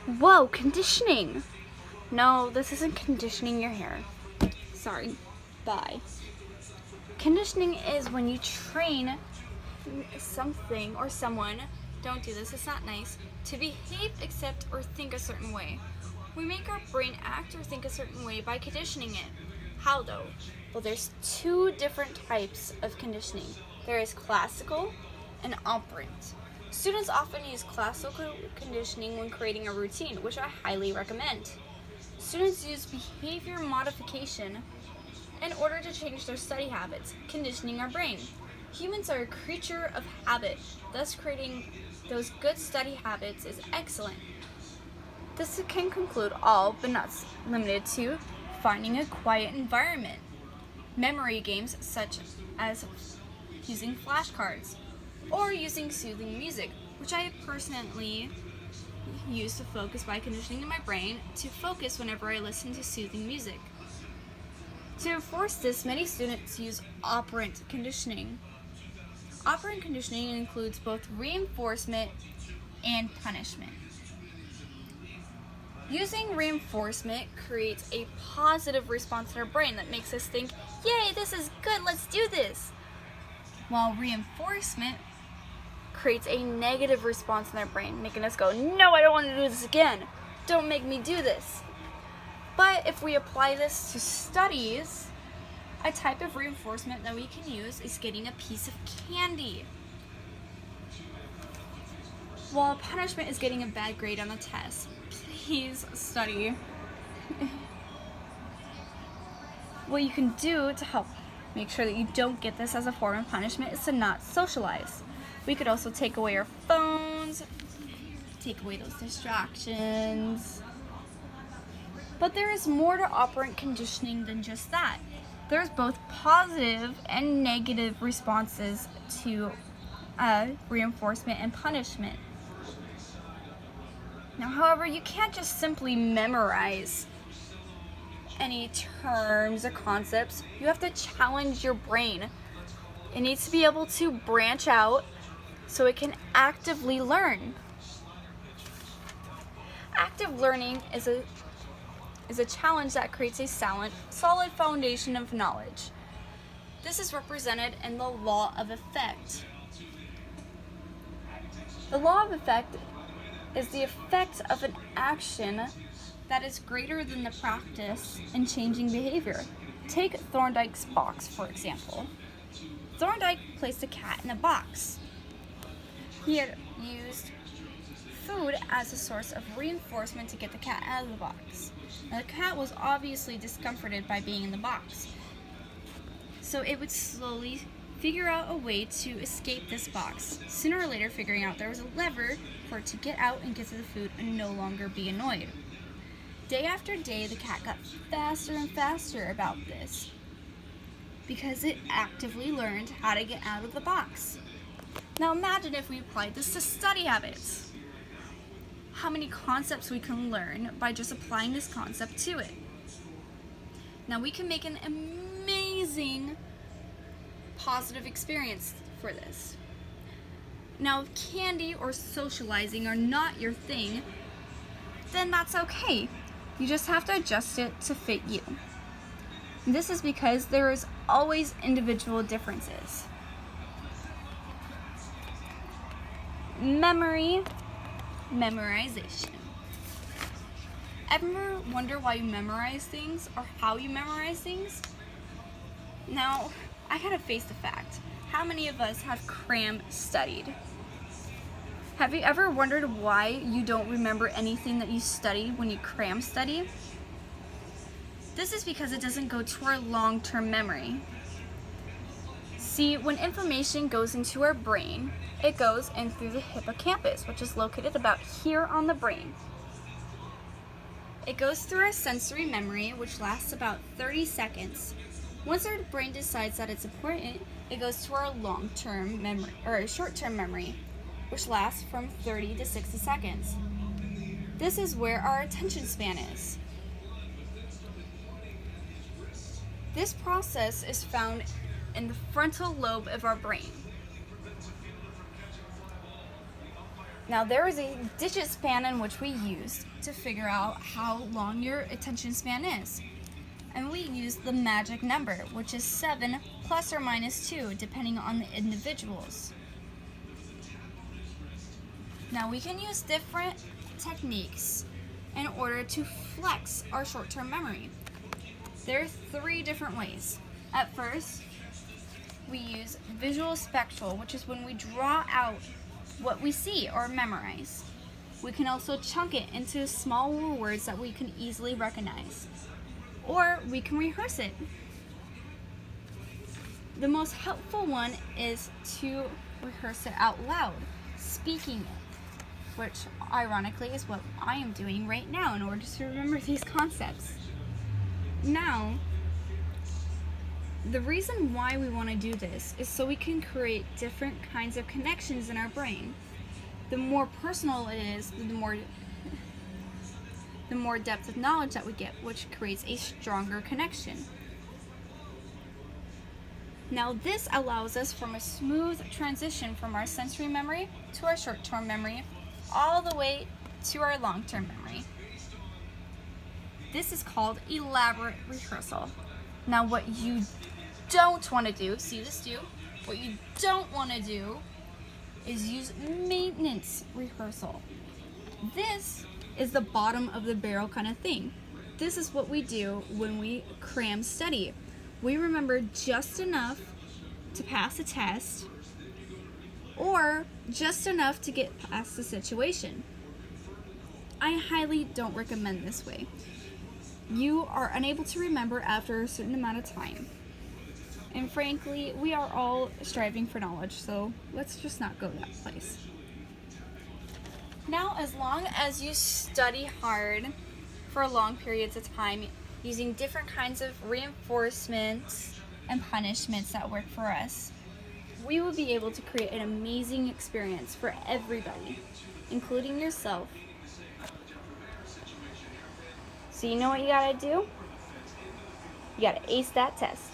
Whoa, conditioning! No, this isn't conditioning your hair. Sorry. Bye. Conditioning is when you train something or someone, don't do this, it's not nice, to behave, accept, or think a certain way. We make our brain act or think a certain way by conditioning it. How though? Well, there's two different types of conditioning. There is classical and operant. Students often use classical conditioning when creating a routine, which I highly recommend. Students use behavior modification in order to change their study habits, conditioning our brain. Humans are a creature of habit, thus creating those good study habits is excellent. This can conclude all, but not limited to, finding a quiet environment. Memory games such as using flashcards or using soothing music, which I personally use to focus by conditioning my brain to focus whenever I listen to soothing music. To enforce this, many students use operant conditioning. Operant conditioning includes both reinforcement and punishment. Using reinforcement creates a positive response in our brain that makes us think, yay, this is good, let's do this. While reinforcement creates a negative response in our brain, making us go, no, I don't want to do this again. Don't make me do this. But if we apply this to studies, a type of reinforcement that we can use is getting a piece of candy. While punishment is getting a bad grade on the test, please study. What you can do to help make sure that you don't get this as a form of punishment is to not socialize. We could also take away our phones, take away those distractions. But there is more to operant conditioning than just that. There's both positive and negative responses to reinforcement and punishment. Now, however, you can't just simply memorize any terms or concepts. You have to challenge your brain. It needs to be able to branch out so it can actively learn. Active learning is a challenge that creates a solid foundation of knowledge. This is represented in the law of effect. The law of effect is the effect of an action that is greater than the practice in changing behavior. Take Thorndike's box, for example. Thorndike placed a cat in a box. He had used food as a source of reinforcement to get the cat out of the box. Now, the cat was obviously discomforted by being in the box, so it would slowly figure out a way to escape this box, sooner or later figuring out there was a lever for it to get out and get to the food and no longer be annoyed. Day after day, the cat got faster and faster about this because it actively learned how to get out of the box. Now imagine if we applied this to study habits. How many concepts we can learn by just applying this concept to it. Now we can make an amazing positive experience for this. Now if candy or socializing are not your thing, then that's okay. You just have to adjust it to fit you. This is because there is always individual differences. Memorization. Ever wonder why you memorize things or how you memorize things? Now, I gotta face the fact. How many of us have cram studied? Have you ever wondered why you don't remember anything that you study when you cram study? This is because it doesn't go to our long-term memory. See, when information goes into our brain, it goes in through the hippocampus, which is located about here on the brain. It goes through our sensory memory, which lasts about 30 seconds. Once our brain decides that it's important, it goes to our long-term memory, or short-term memory, which lasts from 30 to 60 seconds. This is where our attention span is. This process is found in the frontal lobe of our brain. Now there is a digit span in which we use to figure out how long your attention span is. And we use the magic number, which is 7 plus or minus 2, depending on the individuals. Now we can use different techniques in order to flex our short-term memory. There are 3 different ways. At first, we use visual spectral, which is when we draw out what we see or memorize. We can also chunk it into smaller words that we can easily recognize. Or we can rehearse it. The most helpful one is to rehearse it out loud, speaking it, which ironically is what I am doing right now in order to remember these concepts. Now, the reason why we want to do this is so we can create different kinds of connections in our brain. The more personal it is, the more depth of knowledge that we get, which creates a stronger connection. Now this allows us from a smooth transition from our sensory memory to our short-term memory, all the way to our long-term memory. This is called elaborate rehearsal. Now what you don't want to do, what you don't want to do is use maintenance rehearsal. This is the bottom of the barrel kind of thing. This is what we do when we cram study. We remember just enough to pass a test or just enough to get past the situation. I highly don't recommend this way. You are unable to remember after a certain amount of time. And frankly, we are all striving for knowledge, so let's just not go that place. Now, as long as you study hard for long periods of time, using different kinds of reinforcements and punishments that work for us, we will be able to create an amazing experience for everybody, including yourself. So you know what you gotta do? You gotta ace that test.